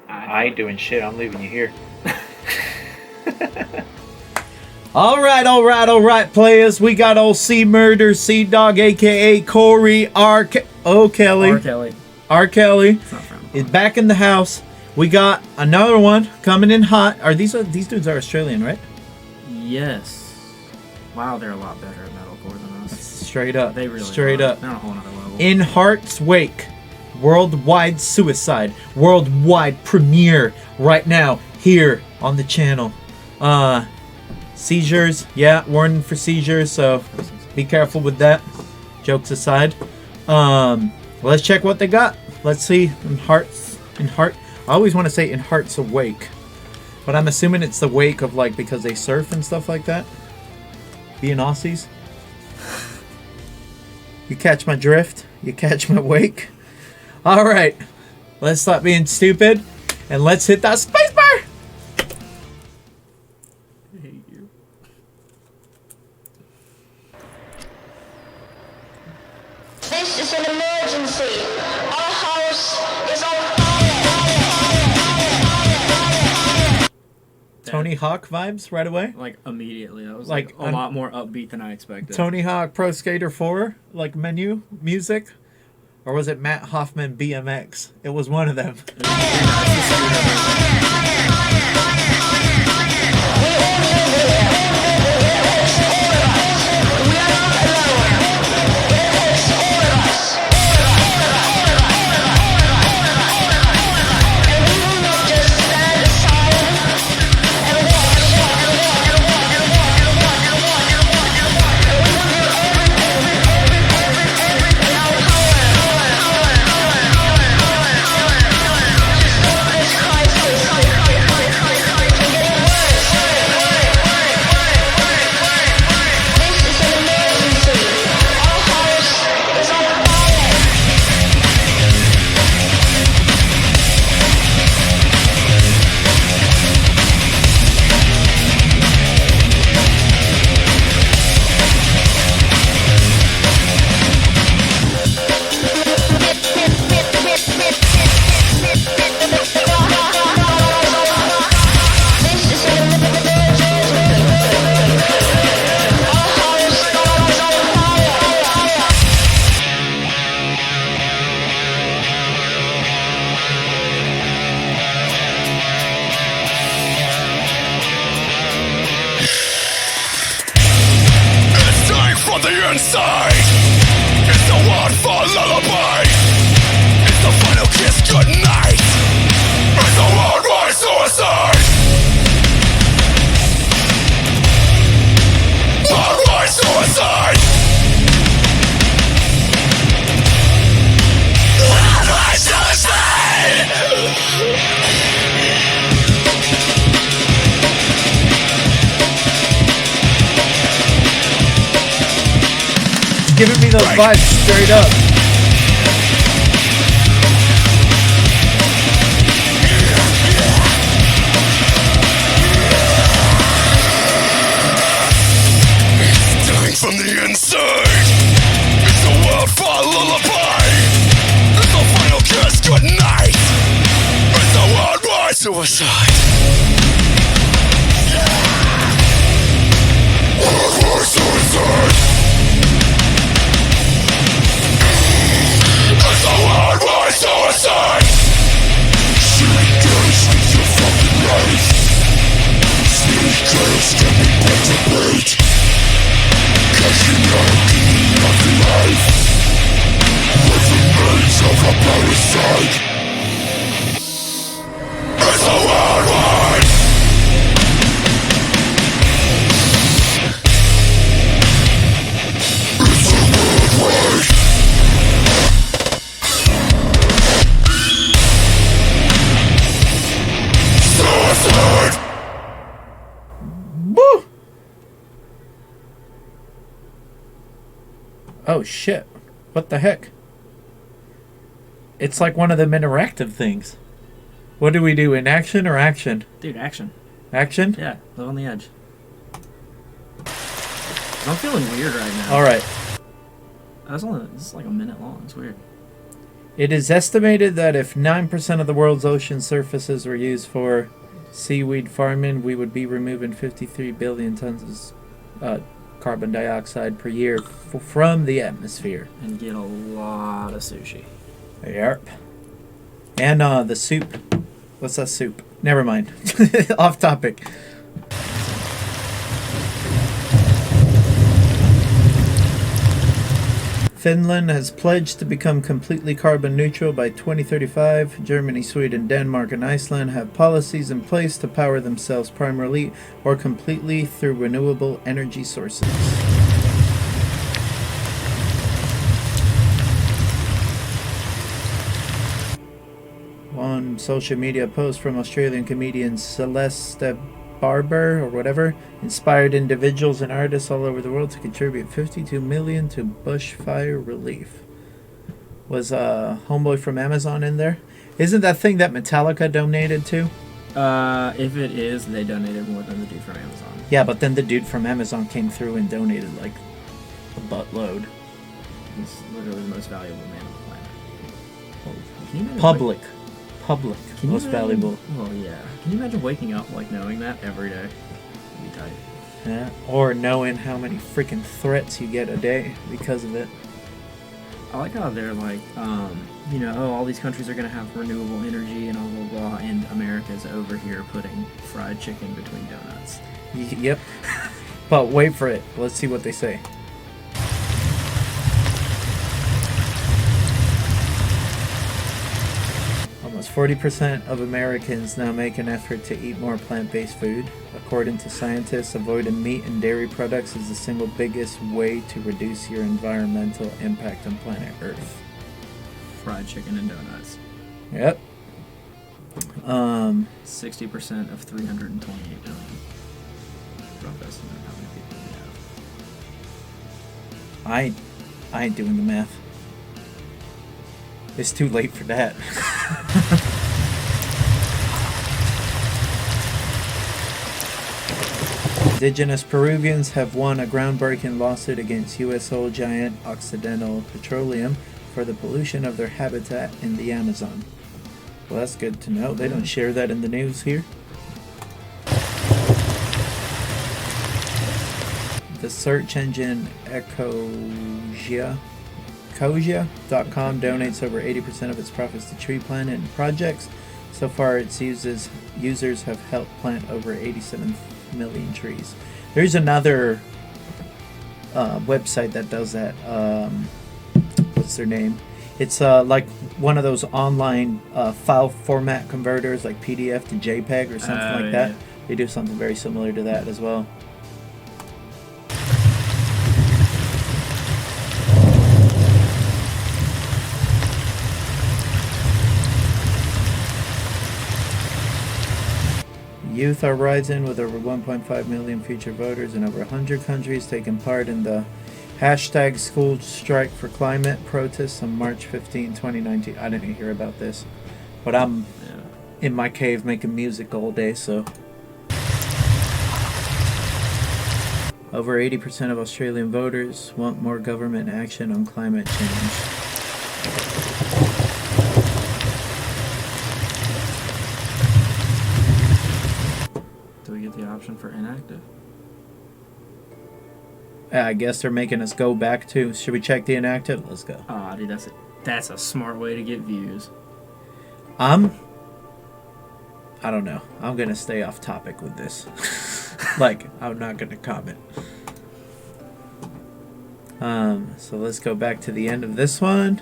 I ain't doing shit. I'm leaving you here. All right, players. We got old C Murder, C Dog, aka Corey Kelly. R. Kelly. It's not is back in the house. We got another one coming in hot. These dudes are Australian, right? Yes. Wow, they're a lot better at metalcore than us. Straight up. They really straight are. up. They're on a whole nother level. In Heart's Wake, worldwide suicide, worldwide premiere right now here on the channel. Seizures, yeah, warning for seizures, so be careful with that. Jokes aside, let's check what they got. Let's see. In Heart. I always want to say In Heart's Awake, but I'm assuming it's the wake of like because they surf and stuff like that. Being Aussies. You catch my drift? You catch my wake? All right, let's stop being stupid and let's hit that spacebar. I hate you. This is an emergency. Our house is on fire. Tony Hawk vibes right away. Like immediately. That was Like, like a lot more upbeat than I expected. Tony Hawk Pro Skater 4, like menu music, or was it Matt Hoffman BMX? It was one of them. Giving me those vibes straight up. From the inside, it's a wildfire lullaby. It's the final kiss goodnight. It's a worldwide suicide. Worldwide suicide. It's a worldwide suicide. Sneakers with your fucking life. Sneakers can be put to bait. Cause you know nothing life. With the remains of a parasite. It's a worldwide. It's a worldwide. Suicide. Woo! Oh shit. What the heck? It's like one of them interactive things. What do we do? In action or action? Dude, action. Action? Yeah, live on the edge. I'm feeling weird right now. Alright. This is like a minute long. It's weird. It is estimated that if 9% of the world's ocean surfaces were used for seaweed farming, we would be removing 53 billion tons of carbon dioxide per year from the atmosphere. And get a lot of sushi. Yep. And the soup. What's that soup? Never mind. Off topic. Finland has pledged to become completely carbon neutral by 2035. Germany, Sweden, Denmark, and Iceland have policies in place to power themselves primarily or completely through renewable energy sources. One social media post from Australian comedian Celeste Barber or whatever inspired individuals and artists all over the world to contribute $52 million to bushfire relief. Was Homeboy from Amazon in there? Isn't that thing that Metallica donated to? If it is, they donated more than the dude from Amazon. Yeah, but then the dude from Amazon came through and donated like a buttload. He's literally the most valuable man on the planet. Can you imagine Public, Can you most imagine- valuable. Well, yeah. Can you imagine waking up like knowing that every day? It'd be tight. Yeah, or knowing how many freaking threats you get a day because of it. I like how they're like, all these countries are going to have renewable energy and blah, blah, blah, and America's over here putting fried chicken between donuts. Yep. But wait for it. Let's see what they say. Almost 40% of Americans now make an effort to eat more plant-based food. According to scientists, avoiding meat and dairy products is the single biggest way to reduce your environmental impact on planet Earth. Fried chicken and donuts. Yep. 60% of 328 million. Rough estimate of how many people we have. I ain't doing the math. It's too late for that. Indigenous Peruvians have won a groundbreaking lawsuit against U.S. oil giant Occidental Petroleum for the pollution of their habitat in the Amazon. Well, that's good to know. They don't share that in the news here. The search engine Ecosia Koja.com donates over 80% of its profits to tree planting projects. So far, its users have helped plant over 87 million trees. There's another website that does that. What's their name? It's like one of those online file format converters, like PDF to JPEG or something like that. Yeah. They do something very similar to that as well. Youth are rising with over 1.5 million future voters in over 100 countries taking part in the hashtag school strike for climate protests on March 15, 2019. I didn't hear about this, but I'm in my cave making music all day, so. Over 80% of Australian voters want more government action on climate change. Do we get the option for inactive? I guess they're making us go back to. Should we check the inactive? Let's go. Ah, dude, that's a smart way to get views. I don't know. I'm gonna stay off topic with this. Like, I'm not gonna comment. So let's go back to the end of this one.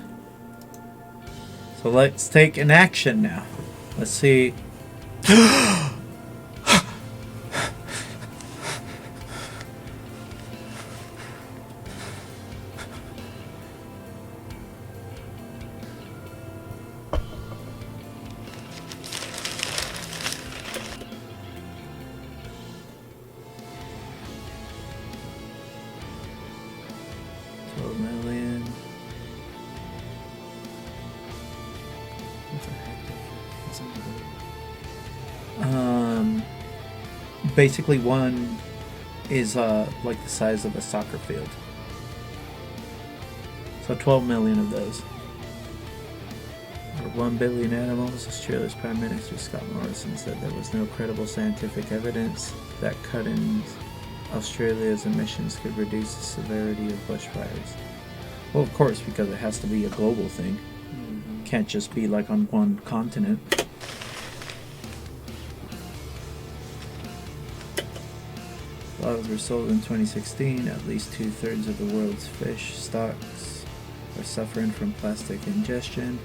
So let's take an action now. Let's see. Basically one is like the size of a soccer field. So 12 million of those. over 1 billion animals. Australia's Prime Minister Scott Morrison said there was no credible scientific evidence that cutting Australia's emissions could reduce the severity of bushfires. Well, of course, because it has to be a global thing. Can't just be like on one continent. Flowers were sold in 2016. At least 2/3 of the world's fish stocks are suffering from plastic ingestion.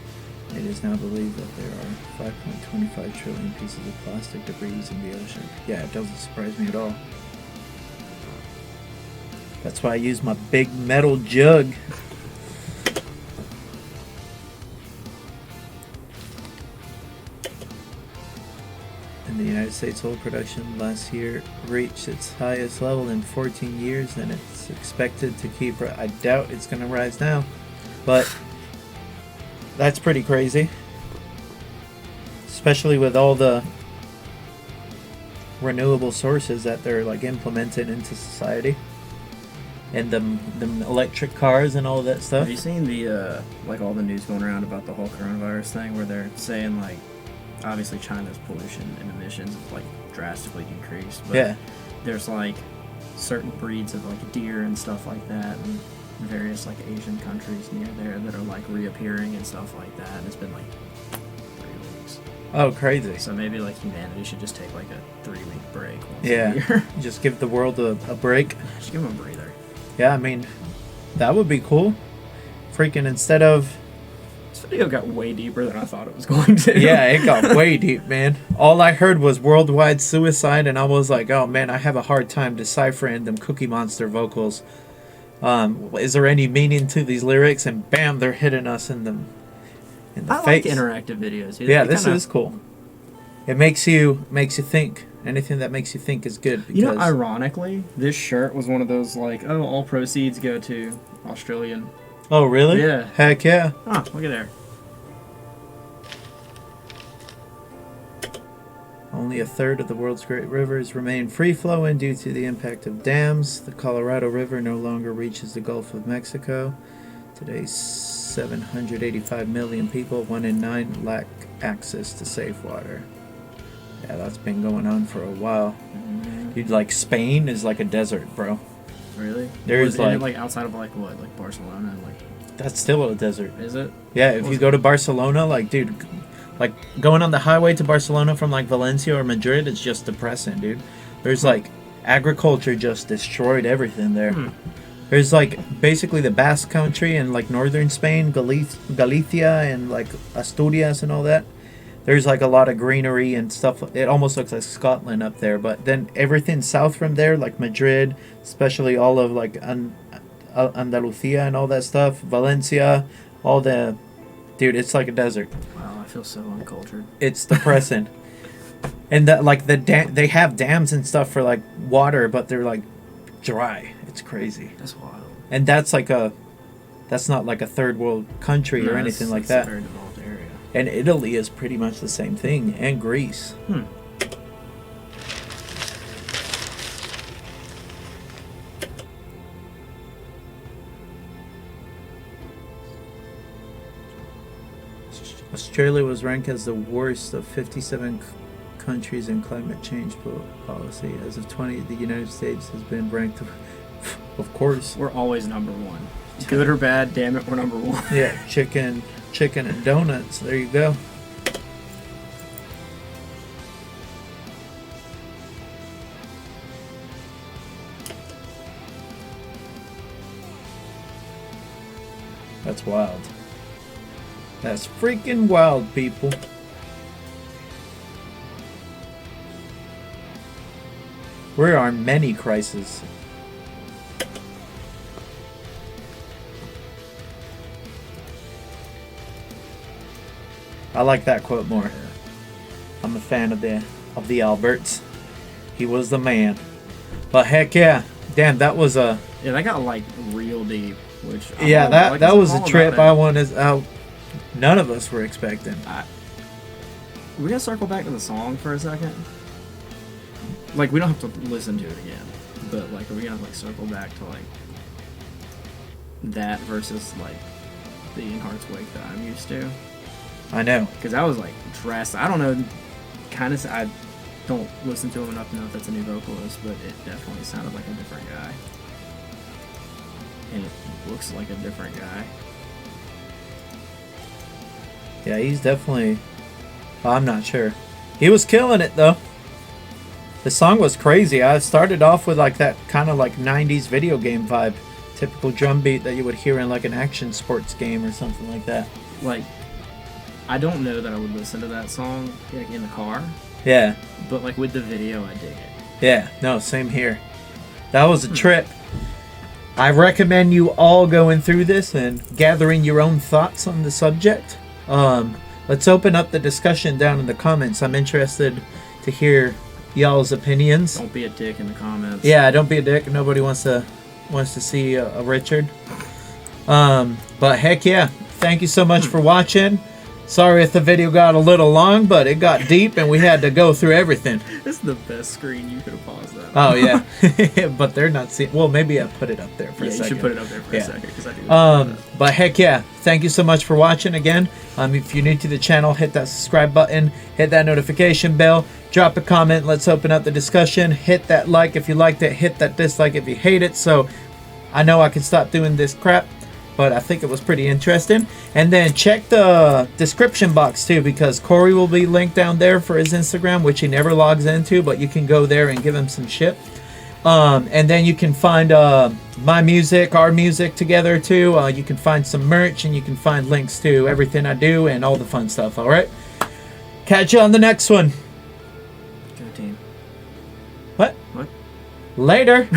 It is now believed that there are 5.25 trillion pieces of plastic debris in the ocean. Yeah, it doesn't surprise me at all. That's why I use my big metal jug. In the United States, oil production last year reached its highest level in 14 years, and it's expected to keep. I doubt it's going to rise now, but that's pretty crazy, especially with all the renewable sources that they're like implemented into society, and the electric cars and all that stuff. Have you seen the like all the news going around about the whole coronavirus thing, where they're saying like, obviously China's pollution and emissions have like drastically decreased, but Yeah. there's like certain breeds of like deer and stuff like that, and various like Asian countries near there that are like reappearing and stuff like that, and it's been like 3 weeks. Oh, crazy. So maybe like humanity should just take like a 3-week break once Yeah. a year. Just give the world a break. Just give them a breather. Yeah, I mean, that would be cool. Freaking instead of... This video got way deeper than I thought it was going to. Yeah, it got way deep, man. All I heard was worldwide suicide, and I was like, oh man, I have a hard time deciphering them Cookie Monster vocals. Is there any meaning to these lyrics? And bam, they're hitting us in the I face. like interactive videos. Yeah, this is cool. It makes you think. Anything that makes you think is good. Because, You know, ironically, this shirt was one of those like, oh, all proceeds go to Australian. oh, really? Yeah. Heck yeah. Ah, look at there. Only 1/3 of the world's great rivers remain free-flowing due to the impact of dams. The Colorado River no longer reaches the Gulf of Mexico. Today, 785 million people, 1 in 9, lack access to safe water. Yeah, that's been going on for a while. Dude, like Spain is like a desert, bro. Really? There's Isn't it like outside of like what, like Barcelona, like that's still a desert. is it? Yeah, if you go to Barcelona, like dude, like going on the highway to Barcelona from like Valencia or Madrid, it's just depressing, dude. There's like agriculture just destroyed everything there. There's like basically the Basque Country and like northern Spain, Galicia and like Asturias and all that. There's like a lot of greenery and stuff. It almost looks like Scotland up there. But then everything south from there, like Madrid, especially all of like Andalusia and all that stuff, Valencia, all the... Dude, it's like a desert. Wow, I feel so uncultured. It's depressing. And that like they have dams and stuff for like water, but they're like dry. It's crazy. That's wild. And that's not like a third world country or anything like that. It's a very developed area. And Italy is pretty much the same thing, and Greece. Australia was ranked as the worst of 57 countries in climate change policy. As of 20, the United States has been ranked, of course. We're always number one. Good or bad, damn it, we're number one. Yeah, chicken and donuts. There you go. That's wild. That's freaking wild, people. There are many crises. I like that quote more. I'm a fan of the Alberts. He was the man. But heck yeah. Damn, that was a... Yeah, that got like real deep. Which that was a trip I wanted out. None of us were expecting. We gotta circle back to the song for a second. Like, we don't have to listen to it again, but like, are we gonna like circle back to like that versus like the In Heart's Wake that I'm used to? I know. Because I was like dressed. I don't know. Kind of. I don't listen to him enough to know if that's a new vocalist, but it definitely sounded like a different guy. And it looks like a different guy. Yeah, he's definitely... I'm not sure. He was killing it, though. The song was crazy. I started off with like that kind of like 90s video game vibe. Typical drum beat that you would hear in like an action sports game or something like that. Like, I don't know that I would listen to that song like in the car, Yeah. but like with the video, I dig it. Yeah. No, same here. That was a trip. I recommend you all going through this and gathering your own thoughts on the subject. Let's open up the discussion down in the comments. I'm interested to hear y'all's opinions. Don't be a dick in the comments. Yeah, don't be a dick. Nobody wants to see a Richard. But heck yeah, thank you so much for watching. Sorry if the video got a little long, but it got deep and we had to go through everything. This is the best screen you could have paused that. Oh yeah, but they're not seeing. Well, maybe I put it up there for a Yeah, you second. should put it up there for Yeah. a second because I do. That. But heck yeah, thank you so much for watching again. If you're new to the channel, hit that subscribe button, hit that notification bell, drop a comment. Let's open up the discussion. Hit that like if you liked it, hit that dislike if you hate it. So I know I can stop doing this crap, but I think it was pretty interesting. And then check the description box too, because Corey will be linked down there for his Instagram, which he never logs into, but you can go there and give him some shit. And then you can find my music, our music together too. You can find some merch and you can find links to everything I do and all the fun stuff. All right, catch you on the next one. Go team. What? What? Later.